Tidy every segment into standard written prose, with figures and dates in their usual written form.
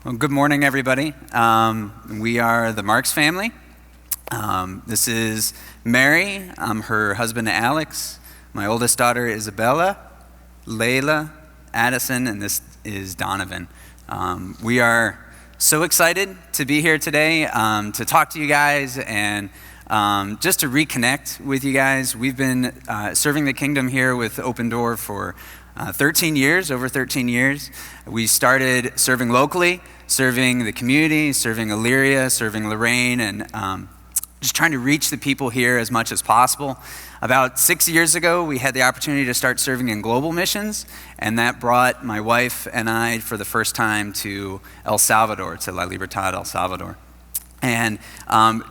Well, good morning, everybody. We are the Marks family. This is Mary. I'm her husband, Alex. My oldest daughter, Isabella, Layla, Addison, and this is Donovan. We are so excited to be here today to talk to you guys and just to reconnect with you guys. We've been serving the kingdom here with Open Door for 13 years, over 13 years. We started serving locally, serving the community, serving Elyria, serving Lorraine, and just trying to reach the people here as much as possible. About 6 years ago, we had the opportunity to start serving in global missions, and that brought my wife and I for the first time to El Salvador, to La Libertad, El Salvador. And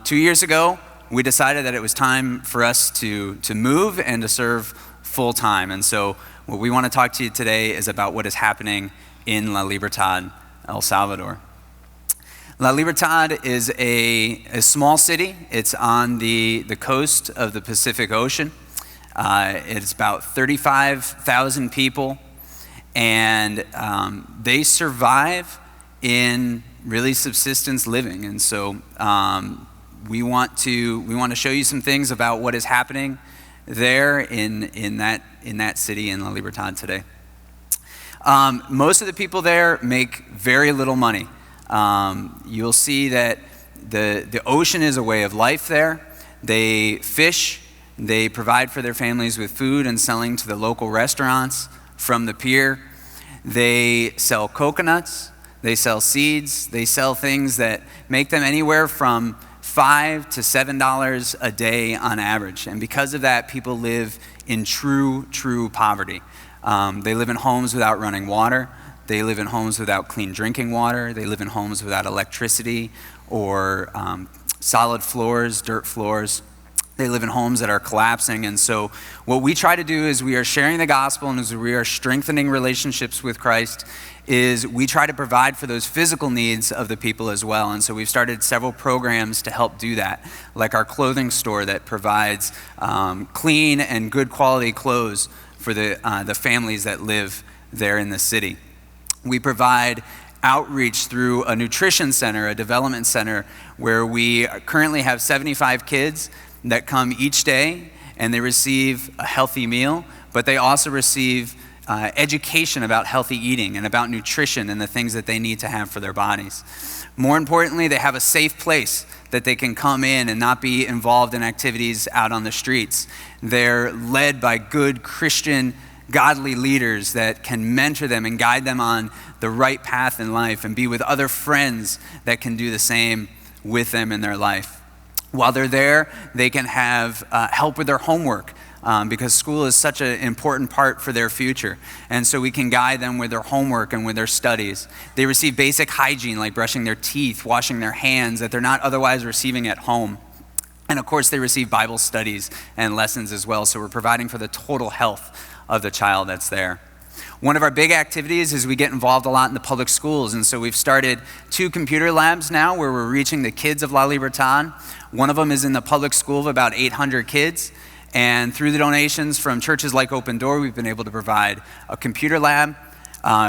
2 years ago, we decided that it was time for us to move and to serve full time. And so what we want to talk to you today is about what is happening in La Libertad, El Salvador. La Libertad is a small city. It's on the coast of the Pacific Ocean. It's about 35,000 people, and they survive in really subsistence living. And so we want to show you some things about what is happening there in that city in La Libertad today. Most of the people there make very little money. You'll see that the ocean is a way of life there. They fish, they provide for their families with food and selling to the local restaurants from the pier. They sell coconuts, they sell seeds, they sell things that make them anywhere from $5 to $7 a day on average. And because of that, people live in true poverty. They live in homes without running water. They live in homes without clean drinking water. They live in homes without electricity or solid floors, dirt floors. They live in homes that are collapsing. And so what we try to do is we are sharing the gospel, and as we are strengthening relationships with Christ, is we try to provide for those physical needs of the people as well. And so we've started several programs to help do that, like our clothing store that provides clean and good quality clothes for the families that live there in the city. We provide outreach through a nutrition center, a development center, where we currently have 75 kids that come each day, and they receive a healthy meal, but they also receive education about healthy eating and about nutrition and the things that they need to have for their bodies. More importantly, they have a safe place that they can come in and not be involved in activities out on the streets. They're led by good Christian, godly leaders that can mentor them and guide them on the right path in life and be with other friends that can do the same with them in their life. While they're there, they can have help with their homework because school is such an important part for their future. And so we can guide them with their homework and with their studies. They receive basic hygiene like brushing their teeth, washing their hands that they're not otherwise receiving at home. And of course, they receive Bible studies and lessons as well. So we're providing for the total health of the child that's there. One of our big activities is we get involved a lot in the public schools, and so we've started 2 computer labs now where we're reaching the kids of La Libertad. One of them is in the public school of about 800 kids, and through the donations from churches like Open Door, we've been able to provide a computer lab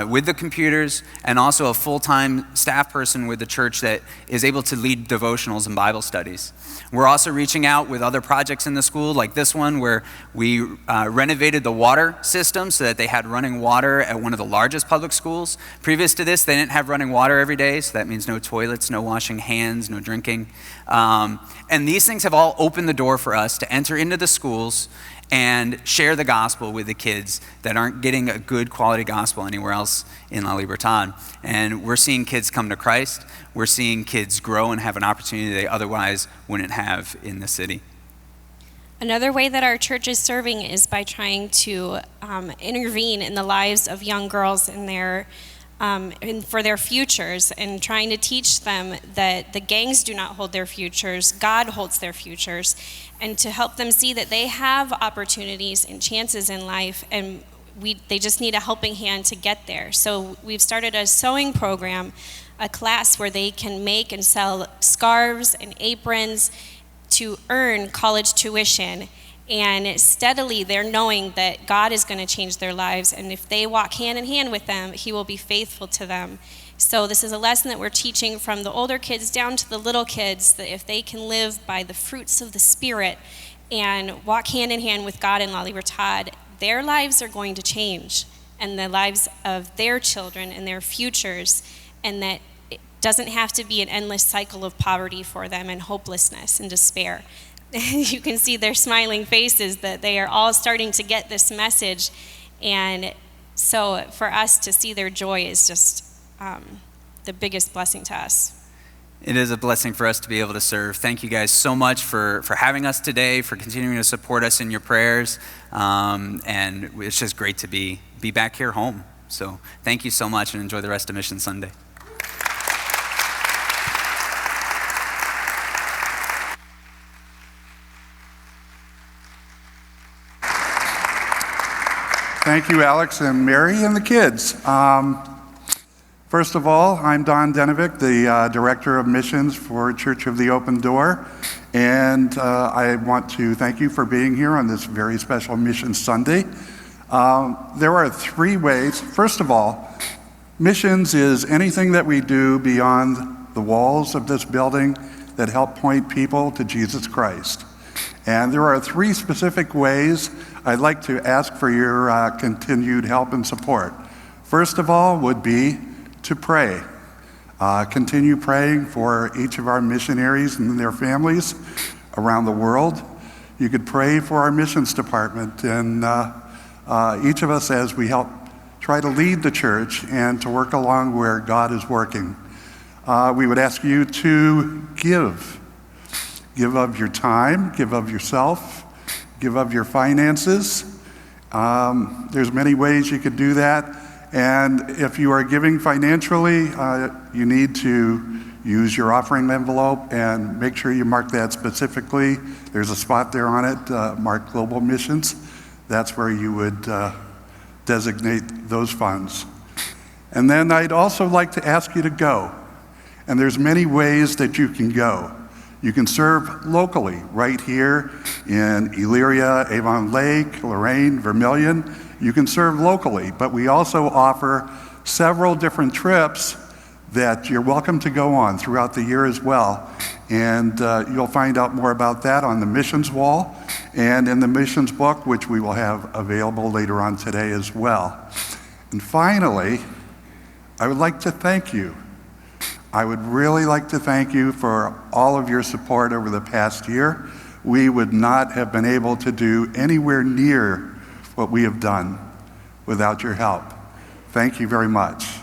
with the computers, and also a full-time staff person with the church that is able to lead devotionals and Bible studies. We're also reaching out with other projects in the school, like this one where we renovated the water system so that they had running water at one of the largest public schools. Previous to this, they didn't have running water every day, so that means no toilets, no washing hands, no drinking. And these things have all opened the door for us to enter into the schools and share the gospel with the kids that aren't getting a good quality gospel anywhere else in La Libertad. And we're seeing kids come to Christ. We're seeing kids grow and have an opportunity they otherwise wouldn't have in the city. Another way that our church is serving is by trying to intervene in the lives of young girls in their and for their futures, and trying to teach them that the gangs do not hold their futures, God holds their futures, and to help them see that they have opportunities and chances in life, and they just need a helping hand to get there. So we've started a sewing program, a class where they can make and sell scarves and aprons to earn college tuition. And steadily they're knowing that God is going to change their lives, and if they walk hand in hand with them, he will be faithful to them. So this is a lesson that we're teaching from the older kids down to the little kids, that if they can live by the fruits of the Spirit and walk hand in hand with God and La Libertad, their lives are going to change, and the lives of their children and their futures, and that it doesn't have to be an endless cycle of poverty for them and hopelessness and despair. You can see their smiling faces that they are all starting to get this message, and so for us to see their joy is just the biggest blessing to us. It is a blessing for us to be able to serve. Thank you guys so much for having us today, for continuing to support us in your prayers. And it's just great to be back here home. So thank you so much, and enjoy the rest of Mission Sunday. Thank you, Alex and Mary and the kids. First of all, I'm Don Denovic, the Director of Missions for Church of the Open Door, and I want to thank you for being here on this very special Mission Sunday. There are three ways. First of all, missions is anything that we do beyond the walls of this building that help point people to Jesus Christ. And there are three specific ways I'd like to ask for your continued help and support. First of all would be to pray. Continue praying for each of our missionaries and their families around the world. You could pray for our missions department and each of us as we help try to lead the church and to work along where God is working. We would ask you to give. Give of your time, give of yourself, give of your finances. There's many ways you could do that. And if you are giving financially, you need to use your offering envelope and make sure you mark that specifically. There's a spot there on it, marked Global Missions. That's where you would designate those funds. And then I'd also like to ask you to go. And there's many ways that you can go. You can serve locally, right here in Elyria, Avon Lake, Lorraine, Vermilion. You can serve locally, but we also offer several different trips that you're welcome to go on throughout the year as well. And you'll find out more about that on the missions wall and in the missions book, which we will have available later on today as well. And finally, I would like to thank you. I would really like to thank you for all of your support over the past year. We would not have been able to do anywhere near what we have done without your help. Thank you very much.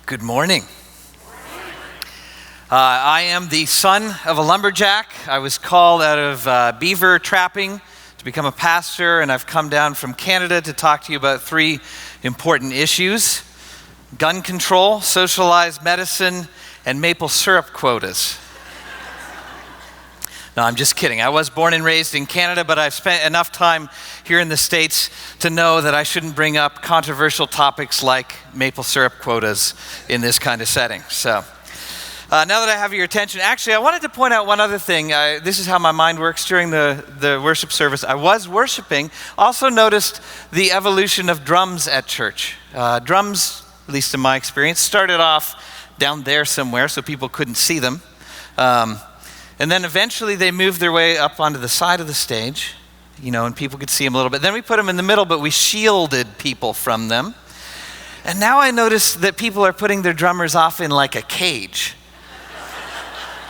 Good morning. I am the son of a lumberjack. I was called out of beaver trapping to become a pastor, and I've come down from Canada to talk to you about three important issues: gun control, socialized medicine, and maple syrup quotas. No, I'm just kidding. I was born and raised in Canada, but I've spent enough time here in the States to know that I shouldn't bring up controversial topics like maple syrup quotas in this kind of setting. So now that I have your attention, actually, I wanted to point out one other thing. This is how my mind works during the worship service. I was worshiping, also noticed the evolution of drums at church. Drums, at least in my experience, started off down there somewhere so people couldn't see them. And then eventually they moved their way up onto the side of the stage, and people could see them a little bit. Then we put them in the middle, but we shielded people from them. And now I notice that people are putting their drummers off in like a cage.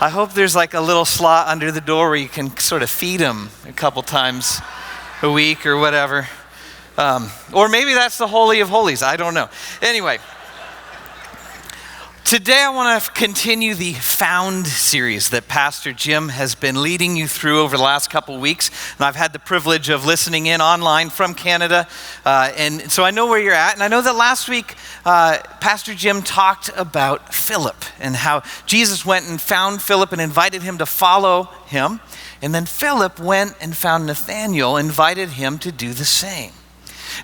I hope there's like a little slot under the door where you can sort of feed them a couple times a week or whatever. Or maybe that's the Holy of Holies. I don't know. Anyway. Today I want to continue the Found series that Pastor Jim has been leading you through over the last couple weeks. And I've had the privilege of listening in online from Canada. And so I know where you're at. And I know that last week Pastor Jim talked about Philip and how Jesus went and found Philip and invited him to follow him. And then Philip went and found Nathanael, invited him to do the same.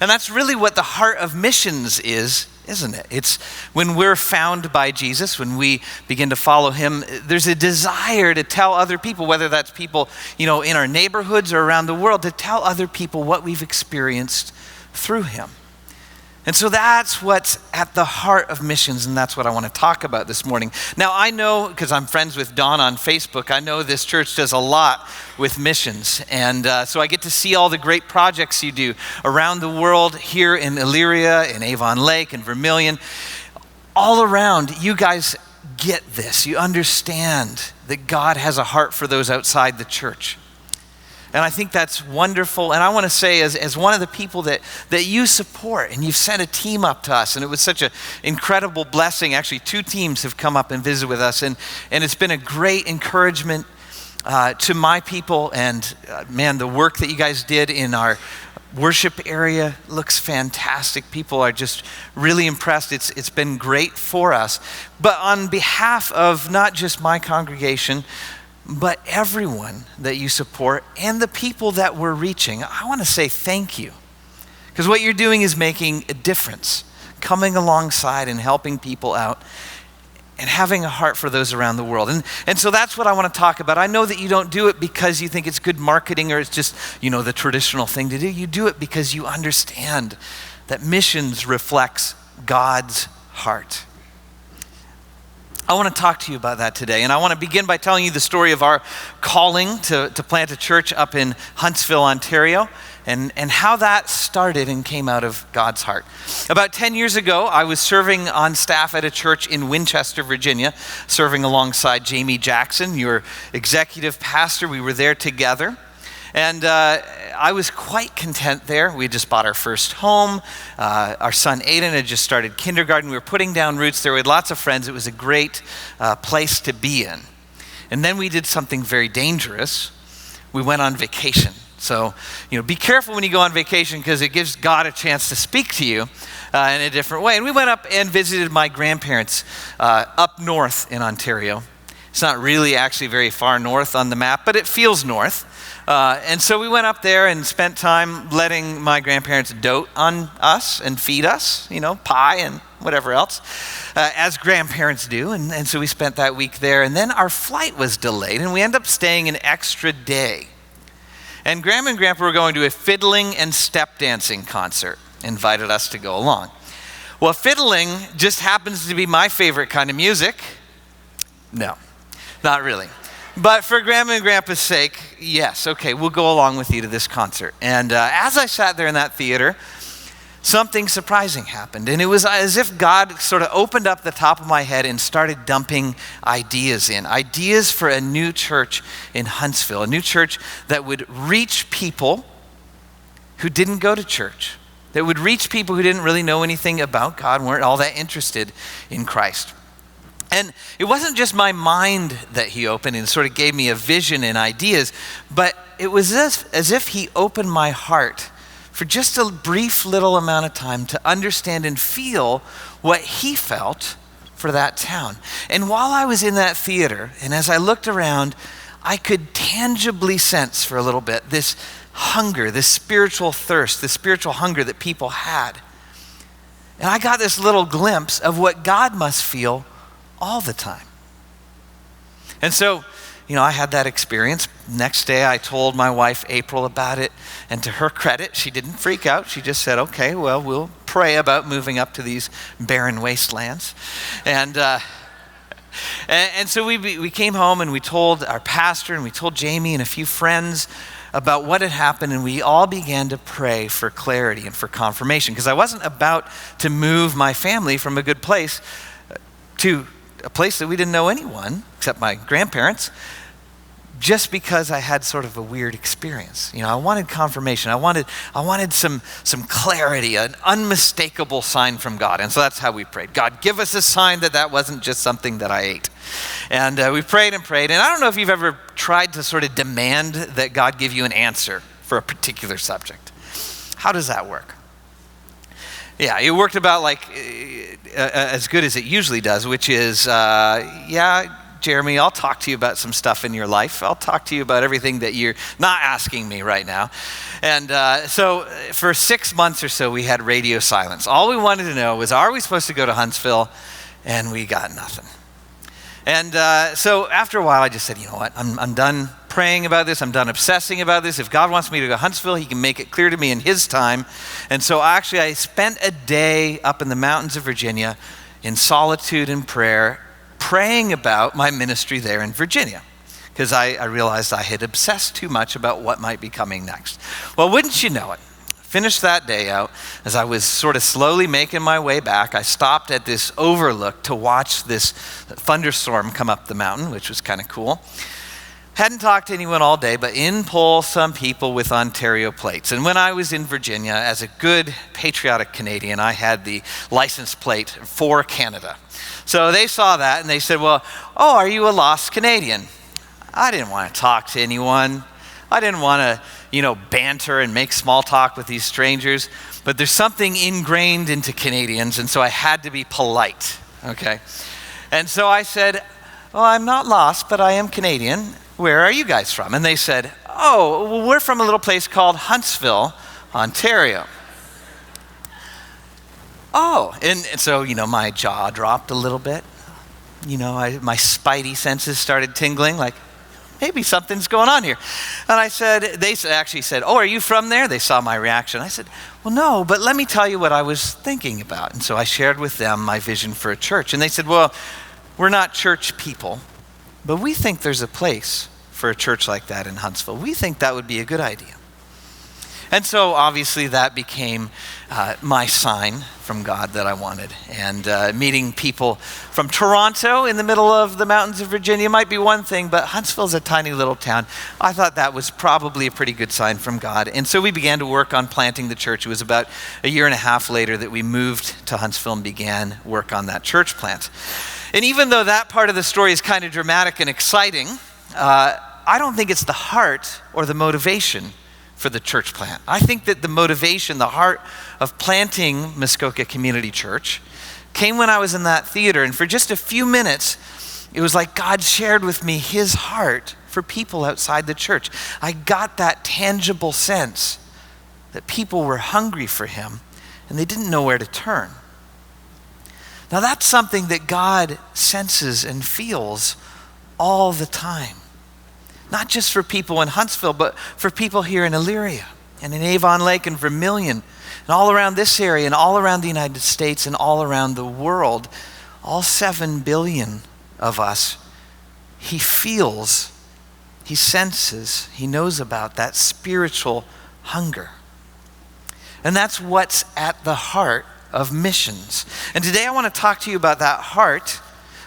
And that's really what the heart of missions is, isn't it? It's when we're found by Jesus, when we begin to follow him, there's a desire to tell other people, whether that's people, in our neighborhoods or around the world, to tell other people what we've experienced through him. And so that's what's at the heart of missions, and that's what I want to talk about this morning. Now, I know, because I'm friends with Don on Facebook, I know this church does a lot with missions. And so I get to see all the great projects you do around the world, here in Elyria, in Avon Lake, in Vermilion. All around, you guys get this. You understand that God has a heart for those outside the church. And I think that's wonderful. And I want to say, as one of the people that you support, and you've sent a team up to us, and it was such an incredible blessing. Actually, 2 teams have come up and visited with us, and it's been a great encouragement to my people. And man, the work that you guys did in our worship area looks fantastic. People are just really impressed. It's been great for us. But on behalf of not just my congregation, but everyone that you support and the people that we're reaching, I want to say thank you. Because what you're doing is making a difference, coming alongside and helping people out and having a heart for those around the world. And so that's what I want to talk about. I know that you don't do it because you think it's good marketing or it's just, the traditional thing to do. You do it because you understand that missions reflects God's heart. I want to talk to you about that today, and I want to begin by telling you the story of our calling to plant a church up in Huntsville, Ontario, and how that started and came out of God's heart. About 10 years ago, I was serving on staff at a church in Winchester, Virginia, serving alongside Jamie Jackson, your executive pastor. We were there together. And I was quite content there. We had just bought our first home. Our son Aiden had just started kindergarten. We were putting down roots there. We had lots of friends. It was a great place to be in. And then we did something very dangerous. We went on vacation. So, be careful when you go on vacation because it gives God a chance to speak to you in a different way. And we went up and visited my grandparents up north in Ontario. It's not really actually very far north on the map, but it feels north. And so we went up there and spent time letting my grandparents dote on us and feed us, pie and whatever else, as grandparents do. And so we spent that week there. And then our flight was delayed, and we ended up staying an extra day. And Grandma and Grandpa were going to a fiddling and step dancing concert, invited us to go along. Well, fiddling just happens to be my favorite kind of music. No, not really. But for Grandma and Grandpa's sake, yes, okay, we'll go along with you to this concert. And as I sat there in that theater, something surprising happened. And it was as if God sort of opened up the top of my head and started dumping ideas in. Ideas for a new church in Huntsville, a new church that would reach people who didn't go to church, that would reach people who didn't really know anything about God, weren't all that interested in Christ. And it wasn't just my mind that he opened and sort of gave me a vision and ideas, but it was as if he opened my heart for just a brief little amount of time to understand and feel what he felt for that town. And while I was in that theater, and as I looked around, I could tangibly sense for a little bit this hunger, this spiritual thirst, this spiritual hunger that people had. And I got this little glimpse of what God must feel all the time. And so, I had that experience. Next day, I told my wife, April, about it. And to her credit, she didn't freak out. She just said, okay, well, we'll pray about moving up to these barren wastelands. And so we came home and we told our pastor and we told Jamie and a few friends about what had happened, and we all began to pray for clarity and for confirmation, because I wasn't about to move my family from a good place to a place that we didn't know anyone except my grandparents, just because I had sort of a weird experience. I wanted confirmation. I wanted some clarity, an unmistakable sign from God. And so that's how we prayed. God, give us a sign that wasn't just something that I ate. And we prayed and prayed. And I don't know if you've ever tried to sort of demand that God give you an answer for a particular subject. How does that work? Yeah, it worked about as good as it usually does, which is, Jeremy, I'll talk to you about some stuff in your life. I'll talk to you about everything that you're not asking me right now. And so for 6 months or so, we had radio silence. All we wanted to know was, are we supposed to go to Huntsville? And we got nothing. And so after a while, I just said, you know what, I'm done praying about this. I'm done obsessing about this. If God wants me to go to Huntsville, he can make it clear to me in his time. And so actually, I spent a day up in the mountains of Virginia in solitude and prayer, praying about my ministry there in Virginia, because I realized I had obsessed too much about what might be coming next. Well, wouldn't you know it, finished that day out, as I was sort of slowly making my way back, I stopped at this overlook to watch this thunderstorm come up the mountain, which was kind of cool. Hadn't talked to anyone all day, but in pull some people with Ontario plates. And when I was in Virginia, as a good patriotic Canadian, I had the license plate for Canada. So they saw that and they said, well, oh, are you a lost Canadian? I didn't want to talk to anyone. I didn't want to, banter and make small talk with these strangers. But there's something ingrained into Canadians, and so I had to be polite, okay? And so I said, well, I'm not lost, but I am Canadian. Where are you guys from? And they said, oh, well, we're from a little place called Huntsville, Ontario. Oh, and so, my jaw dropped a little bit. My spidey senses started tingling, like, maybe something's going on here. And they actually said, oh, are you from there? They saw my reaction. I said, well, no, but let me tell you what I was thinking about. And so I shared with them my vision for a church. And they said, well, we're not church people, but we think there's a place for a church like that in Huntsville. We think that would be a good idea. And so obviously that became my sign from God that I wanted. And meeting people from Toronto in the middle of the mountains of Virginia might be one thing, but Huntsville's a tiny little town. I thought that was probably a pretty good sign from God. And so we began to work on planting the church. It was about a year and a half later that we moved to Huntsville and began work on that church plant. And even though that part of the story is kind of dramatic and exciting, I don't think it's the heart or the motivation for the church plant. I think that the motivation, the heart of planting Muskoka Community Church came when I was in that theater. And for just a few minutes, it was like God shared with me his heart for people outside the church. I got that tangible sense that people were hungry for him and they didn't know where to turn. Now that's something that God senses and feels all the time. Not just for people in Huntsville, but for people here in Elyria and in Avon Lake and Vermilion and all around this area and all around the United States and all around the world, all 7 billion of us. He feels, he senses, he knows about that spiritual hunger. And that's what's at the heart of missions. And today I want to talk to you about that heart.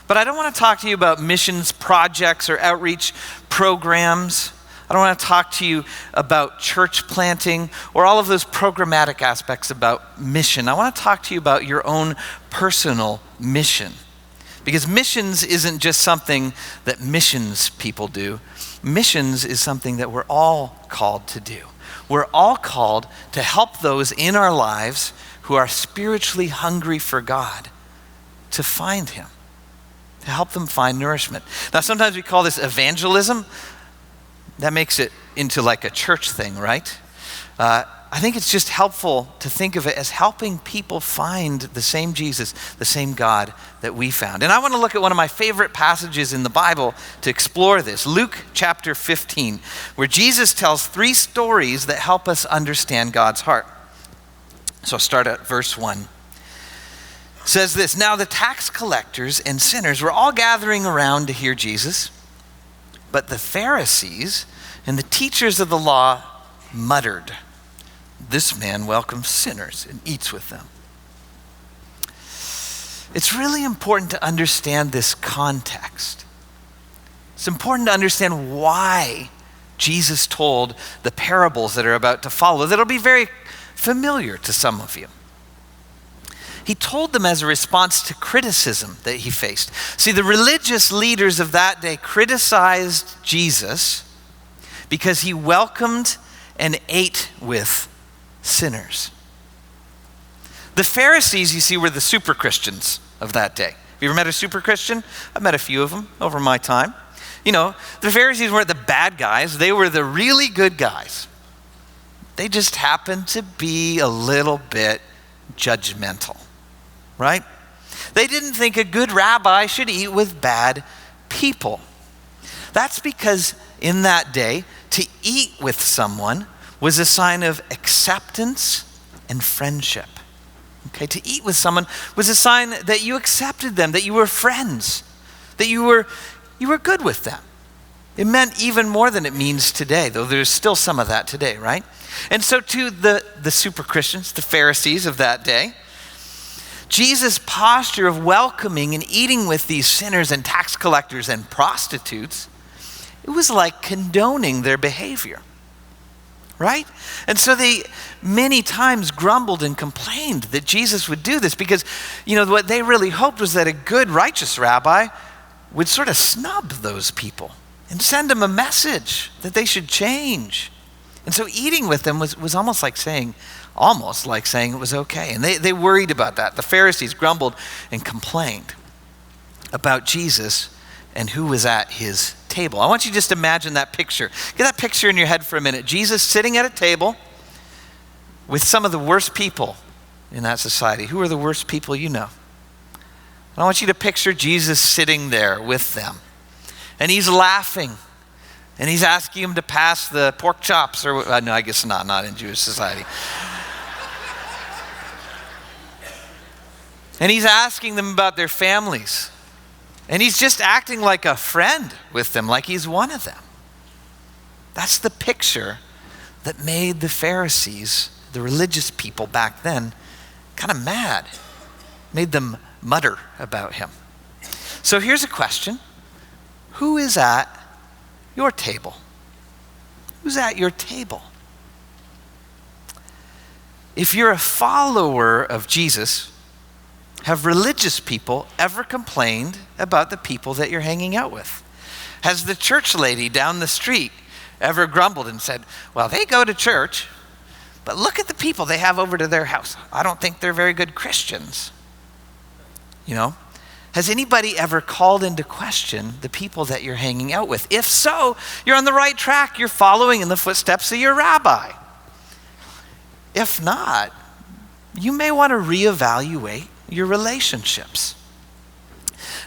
But I don't want to talk to you about missions projects or outreach programs. I don't want to talk to you about church planting or all of those programmatic aspects about mission. I want to talk to you about your own personal mission. Because missions isn't just something that missions people do. Missions is something that we're all called to do. We're all called to help those in our lives who are spiritually hungry for God to find him, to help them find nourishment. Now, sometimes we call this evangelism. That makes it into like a church thing, right? I think it's just helpful to think of it as helping people find the same Jesus, the same God that we found. And I want to look at one of my favorite passages in the Bible to explore this. Luke chapter 15, where Jesus tells 3 stories that help us understand God's heart. So I'll start at verse 1. Says this, now the tax collectors and sinners were all gathering around to hear Jesus, but the Pharisees and the teachers of the law muttered, this man welcomes sinners and eats with them. It's really important to understand this context. It's important to understand why Jesus told the parables that are about to follow, that'll be very familiar to some of you. He told them as a response to criticism that he faced. See, the religious leaders of that day criticized Jesus because he welcomed and ate with sinners. The Pharisees, you see, were the super Christians of that day. Have you ever met a super Christian? I've met a few of them over my time. You know, the Pharisees weren't the bad guys. They were the really good guys. They just happened to be a little bit judgmental, right? They didn't think a good rabbi should eat with bad people. That's because in that day, to eat with someone was a sign of acceptance and friendship. Okay, to eat with someone was a sign that you accepted them, that you were friends, that you were good with them. It meant even more than it means today, though there's still some of that today, right? And so to the super Christians, the Pharisees of that day, Jesus' posture of welcoming and eating with these sinners and tax collectors and prostitutes, it was like condoning their behavior, right? And so they many times grumbled and complained that Jesus would do this because, what they really hoped was that a good, righteous rabbi would sort of snub those people and send them a message that they should change. And so eating with them was almost like saying it was okay. And they worried about that. The Pharisees grumbled and complained about Jesus and who was at his table. I want you to just imagine that picture. Get that picture in your head for a minute. Jesus sitting at a table with some of the worst people in that society. Who are the worst people you know? I want you to picture Jesus sitting there with them. And he's laughing. And he's asking them to pass the pork chops. No, I guess not in Jewish society. And he's asking them about their families. And he's just acting like a friend with them, like he's one of them. That's the picture that made the Pharisees, the religious people back then, kind of mad. Made them mutter about him. So here's a question. Who is at your table? Who's at your table? If you're a follower of Jesus, have religious people ever complained about the people that you're hanging out with? Has the church lady down the street ever grumbled and said, well, they go to church, but look at the people they have over to their house. I don't think they're very good Christians. Has anybody ever called into question the people that you're hanging out with? If so, you're on the right track. You're following in the footsteps of your rabbi. If not, you may want to reevaluate your relationships.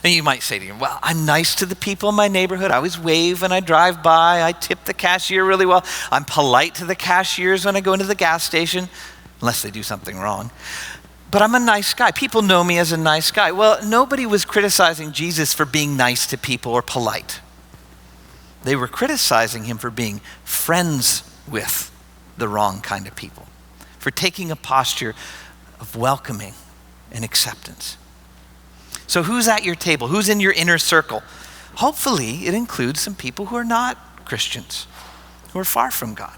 And you might say to him, well, I'm nice to the people in my neighborhood. I always wave when I drive by. I tip the cashier really well. I'm polite to the cashiers when I go into the gas station, unless they do something wrong. But I'm a nice guy. People know me as a nice guy. Well, nobody was criticizing Jesus for being nice to people or polite. They were criticizing him for being friends with the wrong kind of people, for taking a posture of welcoming and acceptance. So who's at your table? Who's in your inner circle? Hopefully it includes some people who are not Christians, who are far from God.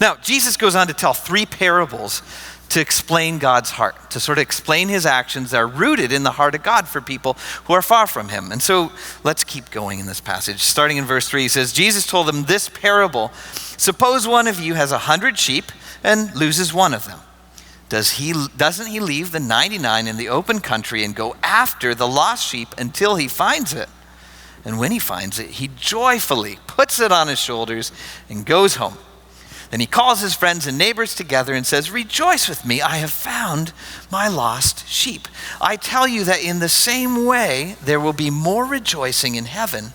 Now, Jesus goes on to tell 3 parables to explain God's heart, to sort of explain his actions that are rooted in the heart of God for people who are far from him. And so let's keep going in this passage. Starting in verse 3, he says, Jesus told them this parable. Suppose one of you has 100 sheep and loses one of them. Doesn't he leave the 99 in the open country and go after the lost sheep until he finds it? And when he finds it, he joyfully puts it on his shoulders and goes home. Then he calls his friends and neighbors together and says, rejoice with me, I have found my lost sheep. I tell you that in the same way, there will be more rejoicing in heaven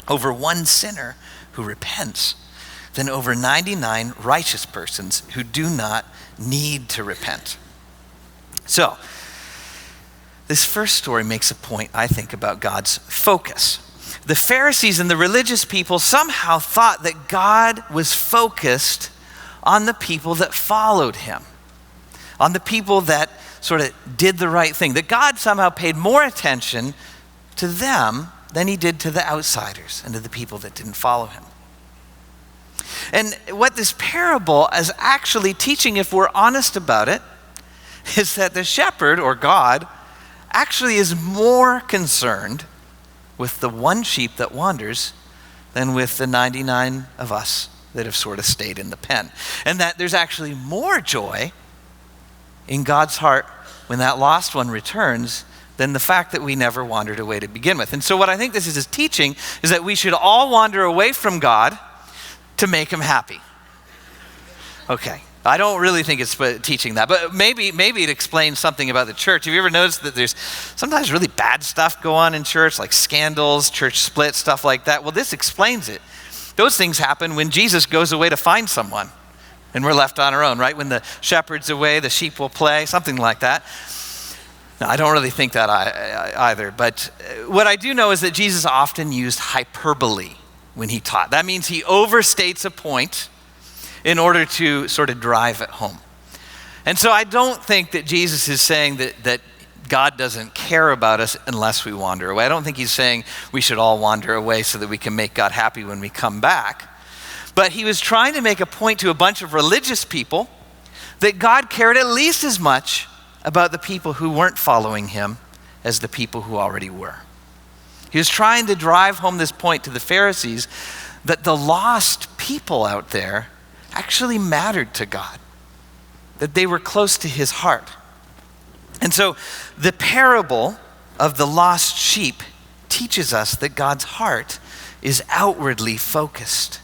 over one sinner who repents than over 99 righteous persons who do not need to repent. So, this first story makes a point, I think, about God's focus. The Pharisees and the religious people somehow thought that God was focused on the people that followed him, on the people that sort of did the right thing, that God somehow paid more attention to them than he did to the outsiders and to the people that didn't follow him. And what this parable is actually teaching, if we're honest about it, is that the shepherd, or God, actually is more concerned with the one sheep that wanders than with the 99 of us that have sort of stayed in the pen. And that there's actually more joy in God's heart when that lost one returns than the fact that we never wandered away to begin with. And so what I think this is teaching is that we should all wander away from God to make him happy. Okay, I don't really think it's teaching that, but maybe it explains something about the church. Have you ever noticed that there's sometimes really bad stuff go on in church, like scandals, church splits, stuff like that? Well, this explains it. Those things happen when Jesus goes away to find someone, and we're left on our own, right? When the shepherd's away, the sheep will play, something like that. Now, I don't really think that either, but what I do know is that Jesus often used hyperbole when he taught. That means he overstates a point in order to sort of drive it home. And so I don't think that Jesus is saying that God doesn't care about us unless we wander away. I don't think he's saying we should all wander away so that we can make God happy when we come back. But he was trying to make a point to a bunch of religious people that God cared at least as much about the people who weren't following him as the people who already were. He was trying to drive home this point to the Pharisees that the lost people out there actually mattered to God, that they were close to his heart. And so the parable of the lost sheep teaches us that God's heart is outwardly focused.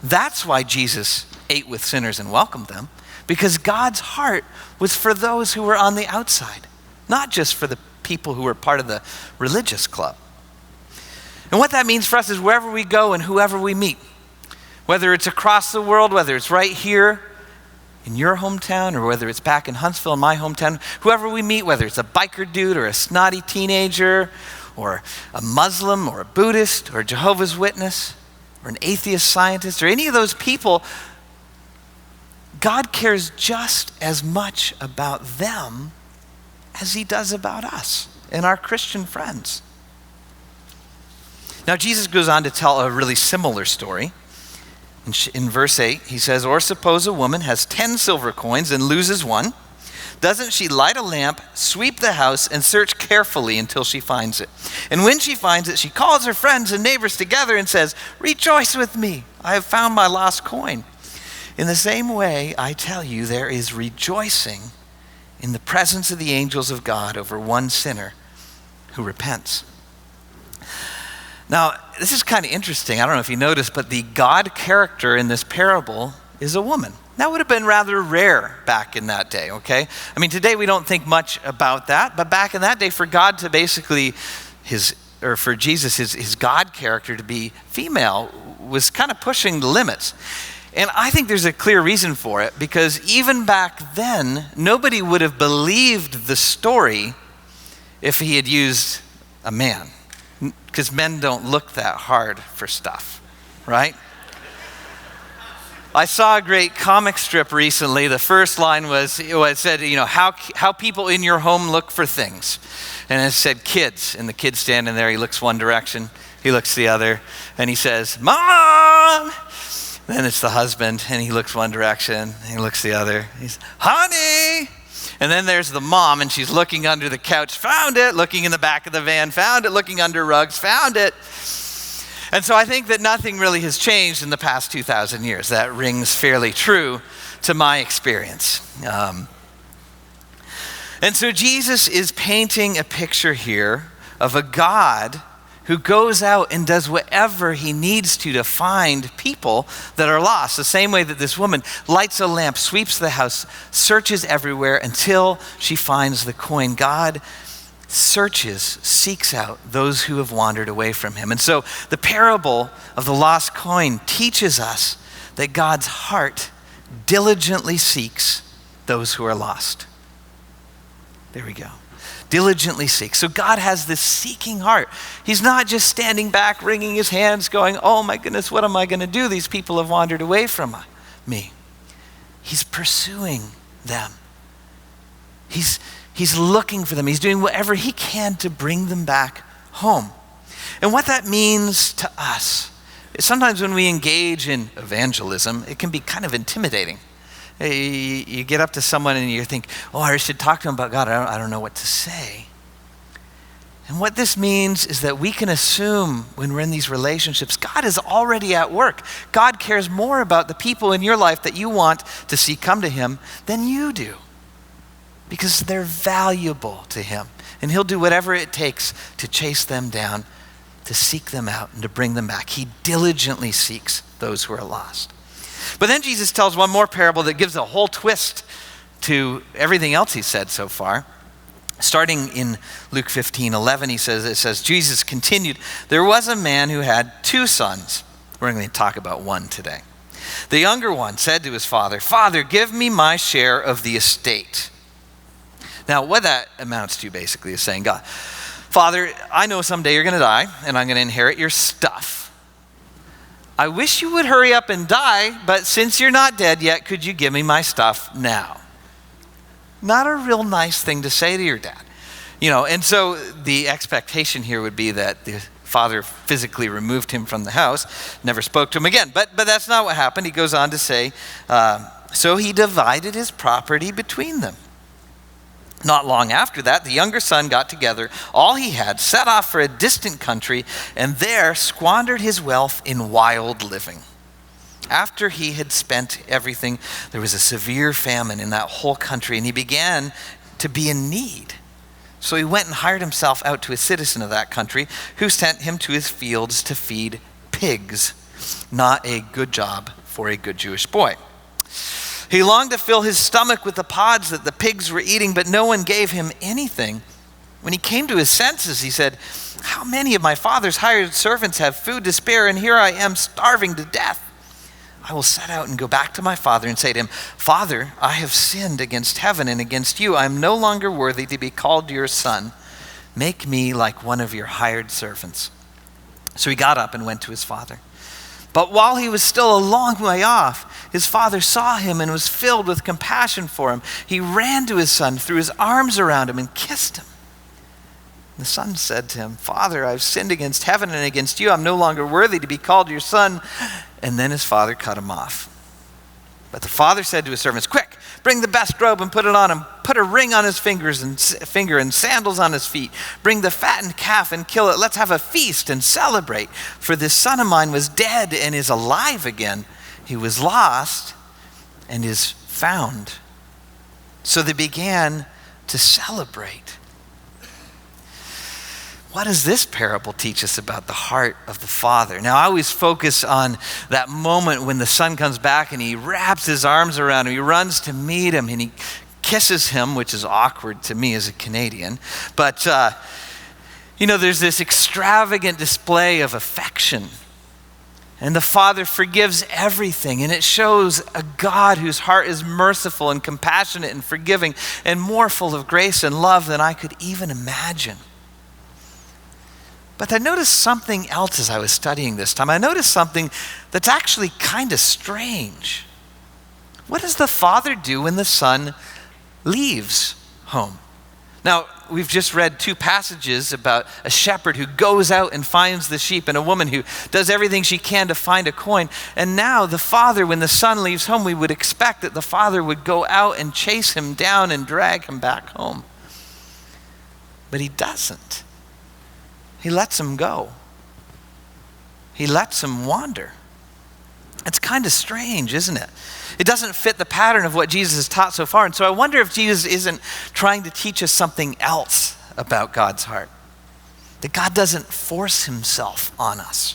That's why Jesus ate with sinners and welcomed them, because God's heart was for those who were on the outside, not just for the people who were part of the religious club. And what that means for us is wherever we go and whoever we meet, whether it's across the world, whether it's right here in your hometown, or whether it's back in Huntsville in my hometown, whoever we meet, whether it's a biker dude or a snotty teenager or a Muslim or a Buddhist or a Jehovah's Witness or an atheist scientist or any of those people, God cares just as much about them as he does about us and our Christian friends. Now, Jesus goes on to tell a really similar story. In verse 8, he says, "Or suppose a woman has 10 silver coins and loses one. Doesn't she light a lamp, sweep the house, and search carefully until she finds it? And when she finds it, she calls her friends and neighbors together and says, 'Rejoice with me, I have found my lost coin.' In the same way, I tell you, there is rejoicing in the presence of the angels of God over one sinner who repents." Now, this is kind of interesting. I don't know if you noticed, but the God character in this parable is a woman. That would have been rather rare back in that day, okay? I mean, today we don't think much about that, but back in that day, for God to basically, for Jesus, his God character to be female was kind of pushing the limits. And I think there's a clear reason for it, because even back then, nobody would have believed the story if he had used a man. Because men don't look that hard for stuff, right? I saw a great comic strip recently. The first line was, it said, how people in your home look for things. And it said kids, and the kid's standing there. He looks one direction, he looks the other, and he says, "Mom!" Then it's the husband, and he looks one direction, and he looks the other. He's, "Honey!" And then there's the mom, and she's looking under the couch, found it, looking in the back of the van, found it, looking under rugs, found it. And so I think that nothing really has changed in the past 2,000 years. That rings fairly true to my experience. And so Jesus is painting a picture here of a God who goes out and does whatever he needs to find people that are lost. The same way that this woman lights a lamp, sweeps the house, searches everywhere until she finds the coin. God searches, seeks out those who have wandered away from him. And so the parable of the lost coin teaches us that God's heart diligently seeks those who are lost. There we go. Diligently seeks. So God has this seeking heart. He's not just standing back, wringing his hands, going, "Oh my goodness, what am I going to do? These people have wandered away from me." He's pursuing them. He's looking for them. He's doing whatever he can to bring them back home. And what that means to us is sometimes when we engage in evangelism, it can be kind of intimidating. You get up to someone and you think, "Oh, I should talk to them about God. I don't know what to say." And what this means is that we can assume when we're in these relationships, God is already at work. God cares more about the people in your life that you want to see come to him than you do. because they're valuable to him. And he'll do whatever it takes to chase them down, to seek them out, and to bring them back. He diligently seeks those who are lost. But then Jesus tells one more parable that gives a whole twist to everything else he said so far. Starting in Luke 15:11, it says, Jesus continued, there was a man who had 2 sons. We're going to talk about one today. The younger one said to his father, Father, give me my share of the estate. Now, what that amounts to basically is saying, God, Father, I know someday you're going to die, and I'm going to inherit your stuff. I wish you would hurry up and die, but since you're not dead yet, could you give me my stuff now? Not a real nice thing to say to your dad. And so the expectation here would be that the father physically removed him from the house, never spoke to him again. But that's not what happened. He goes on to say, so he divided his property between them. Not long after that, the younger son got together all he had, set off for a distant country, and there squandered his wealth in wild living. After he had spent everything, there was a severe famine in that whole country, and he began to be in need. So he went and hired himself out to a citizen of that country, who sent him to his fields to feed pigs. Not a good job for a good Jewish boy. He longed to fill his stomach with the pods that the pigs were eating, but no one gave him anything. When he came to his senses, he said, how many of my father's hired servants have food to spare, and here I am starving to death? I will set out and go back to my father and say to him, Father, I have sinned against heaven and against you. I am no longer worthy to be called your son. Make me like one of your hired servants. So he got up and went to his father. But while he was still a long way off, his father saw him and was filled with compassion for him. He ran to his son, threw his arms around him, and kissed him. The son said to him, Father, I've sinned against heaven and against you. I'm no longer worthy to be called your son. And then his father cut him off. But the father said to his servants, quick, bring the best robe and put it on him. Put a ring on his finger and sandals on his feet. Bring the fattened calf and kill it. Let's have a feast and celebrate. For this son of mine was dead and is alive again. He was lost and is found. So they began to celebrate. What does this parable teach us about the heart of the Father? Now, I always focus on that moment when the son comes back and he wraps his arms around him. He runs to meet him and he kisses him, which is awkward to me as a Canadian. But, there's this extravagant display of affection. And the Father forgives everything. And it shows a God whose heart is merciful and compassionate and forgiving and more full of grace and love than I could even imagine. But I noticed something else as I was studying this time. I noticed something that's actually kind of strange. What does the father do when the son leaves home? Now, we've just read 2 passages about a shepherd who goes out and finds the sheep and a woman who does everything she can to find a coin. And now the father, when the son leaves home, we would expect that the father would go out and chase him down and drag him back home. But he doesn't. He lets him go. He lets him wander. It's kind of strange, isn't it? It doesn't fit the pattern of what Jesus has taught so far. And so I wonder if Jesus isn't trying to teach us something else about God's heart. That God doesn't force himself on us.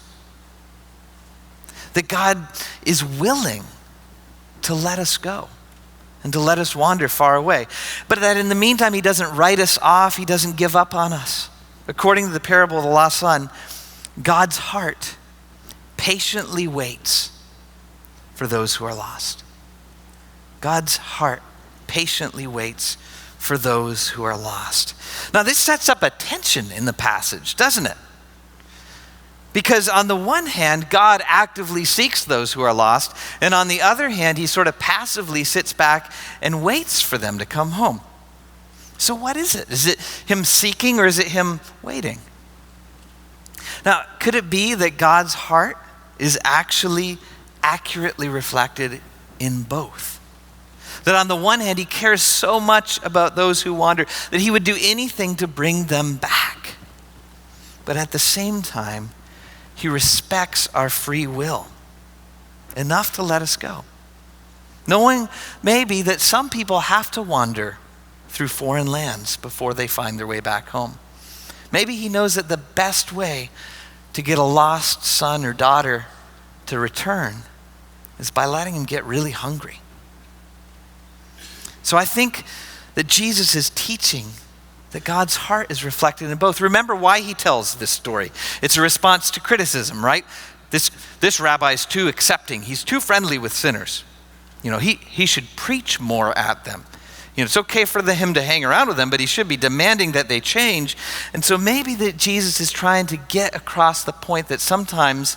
That God is willing to let us go and to let us wander far away. But that in the meantime, he doesn't write us off. He doesn't give up on us. According to the parable of the lost son, God's heart patiently waits for those who are lost. God's heart patiently waits for those who are lost. Now, this sets up a tension in the passage, doesn't it? Because on the one hand, God actively seeks those who are lost, and on the other hand, he sort of passively sits back and waits for them to come home. So what is it? Is it him seeking or is it him waiting? Now, could it be that God's heart is actually accurately reflected in both? That on the one hand, he cares so much about those who wander that he would do anything to bring them back. But at the same time, he respects our free will enough to let us go. Knowing maybe that some people have to wander through foreign lands before they find their way back home. Maybe he knows that the best way to get a lost son or daughter to return is by letting him get really hungry. So I think that Jesus is teaching that God's heart is reflected in both. Remember why he tells this story. It's a response to criticism, right? This rabbi is too accepting. He's too friendly with sinners. He should preach more at them. It's okay for him to hang around with them, but he should be demanding that they change. And so maybe that Jesus is trying to get across the point that sometimes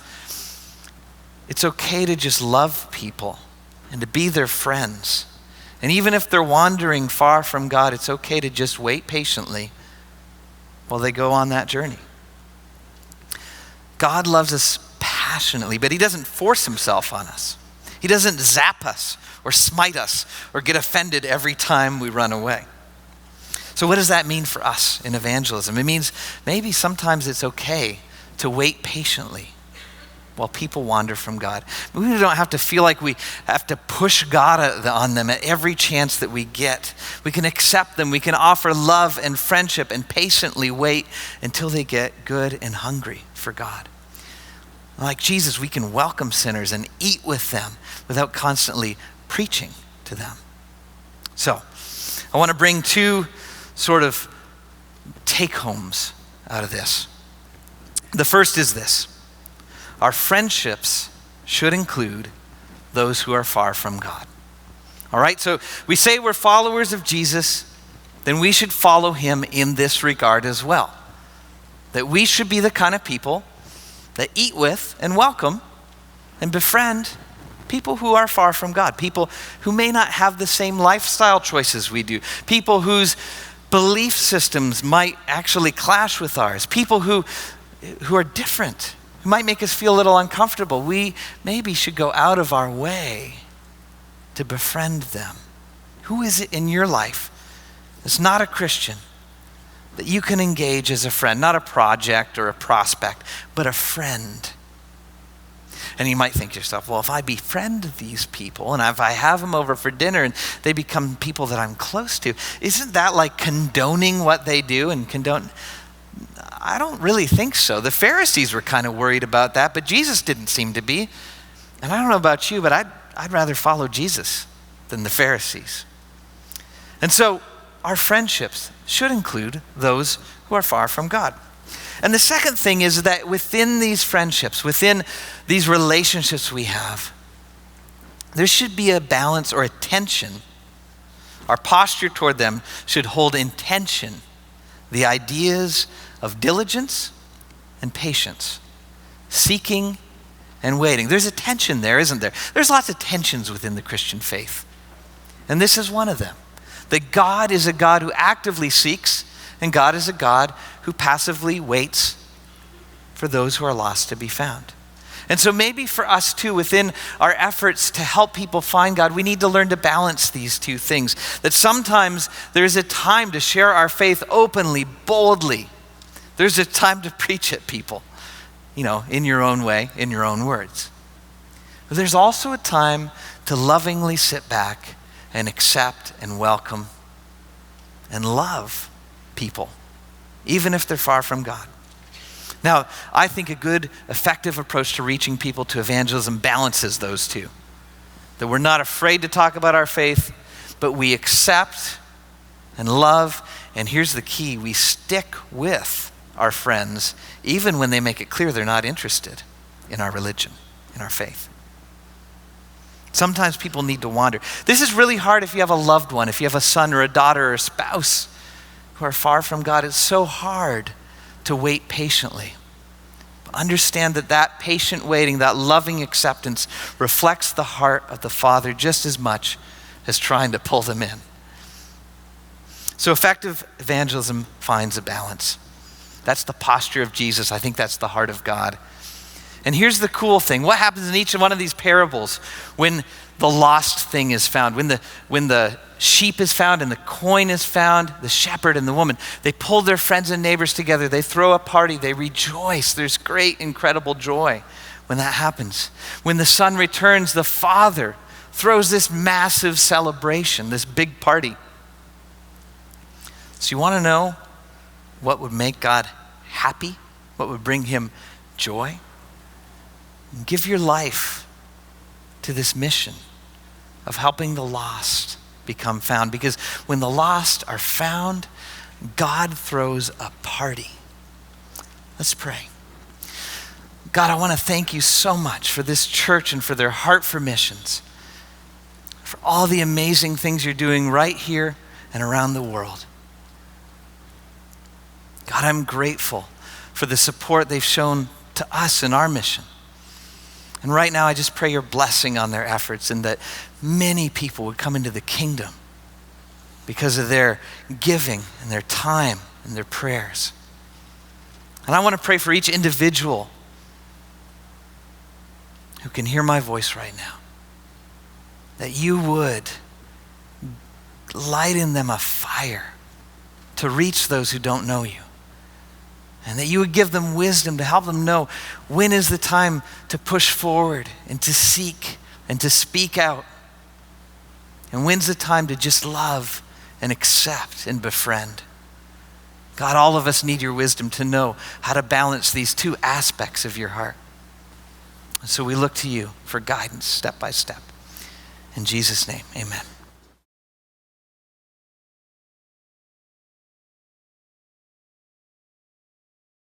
it's okay to just love people and to be their friends. And even if they're wandering far from God, it's okay to just wait patiently while they go on that journey. God loves us passionately, but he doesn't force himself on us. He doesn't zap us or smite us or get offended every time we run away. So what does that mean for us in evangelism? It means maybe sometimes it's okay to wait patiently while people wander from God. We don't have to feel like we have to push God on them at every chance that we get. We can accept them. We can offer love and friendship and patiently wait until they get good and hungry for God. Like Jesus, we can welcome sinners and eat with them without constantly preaching to them. So, I want to bring two sort of take-homes out of this. The first is this: our friendships should include those who are far from God. All right, so we say we're followers of Jesus, then we should follow him in this regard as well. That we should be the kind of people that eat with and welcome and befriend people who are far from God, people who may not have the same lifestyle choices we do, people whose belief systems might actually clash with ours, people who are different, who might make us feel a little uncomfortable. We maybe should go out of our way to befriend them. Who is it in your life that's not a Christian that you can engage as a friend? Not a project or a prospect, but a friend. And you might think to yourself, well, if I befriend these people and if I have them over for dinner and they become people that I'm close to, isn't that like condoning what they do and condone? I don't really think so. The Pharisees were kind of worried about that, but Jesus didn't seem to be. And I don't know about you, but I'd rather follow Jesus than the Pharisees. And so our friendships should include those who are far from God. And the second thing is that within these friendships, within these relationships we have, there should be a balance or a tension. Our posture toward them should hold in tension the ideas of diligence and patience, seeking and waiting. There's a tension there, isn't there? There's lots of tensions within the Christian faith. And this is one of them. That God is a God who actively seeks, and God is a God who passively waits for those who are lost to be found. And so maybe for us too, within our efforts to help people find God, we need to learn to balance these two things. That sometimes there's a time to share our faith openly, boldly. There's a time to preach at people, in your own way, in your own words. But there's also a time to lovingly sit back and accept and welcome and love people, even if they're far from God. Now, I think a good, effective approach to reaching people to evangelism balances those two. That we're not afraid to talk about our faith, but we accept and love, and here's the key: we stick with our friends even when they make it clear they're not interested in our religion, in our faith. Sometimes people need to wander. This is really hard if you have a loved one, if you have a son or a daughter or a spouse who are far from God. It's so hard to wait patiently. But understand that patient waiting, that loving acceptance reflects the heart of the Father just as much as trying to pull them in. So effective evangelism finds a balance. That's the posture of Jesus. I think that's the heart of God. And here's the cool thing. What happens in each one of these parables when the lost thing is found? When the sheep is found and the coin is found, the shepherd and the woman, they pull their friends and neighbors together. They throw a party. They rejoice. There's great, incredible joy when that happens. When the son returns, the father throws this massive celebration, this big party. So you want to know what would make God happy? What would bring him joy? Give your life to this mission of helping the lost become found. Because when the lost are found, God throws a party. Let's pray. God, I want to thank you so much for this church and for their heart for missions, for all the amazing things you're doing right here and around the world. God, I'm grateful for the support they've shown to us in our mission. And right now, I just pray your blessing on their efforts and that many people would come into the kingdom because of their giving and their time and their prayers. And I want to pray for each individual who can hear my voice right now, that you would light in them a fire to reach those who don't know you. And that you would give them wisdom to help them know when is the time to push forward and to seek and to speak out. And when's the time to just love and accept and befriend. God, all of us need your wisdom to know how to balance these two aspects of your heart. So we look to you for guidance step by step. In Jesus' name, amen.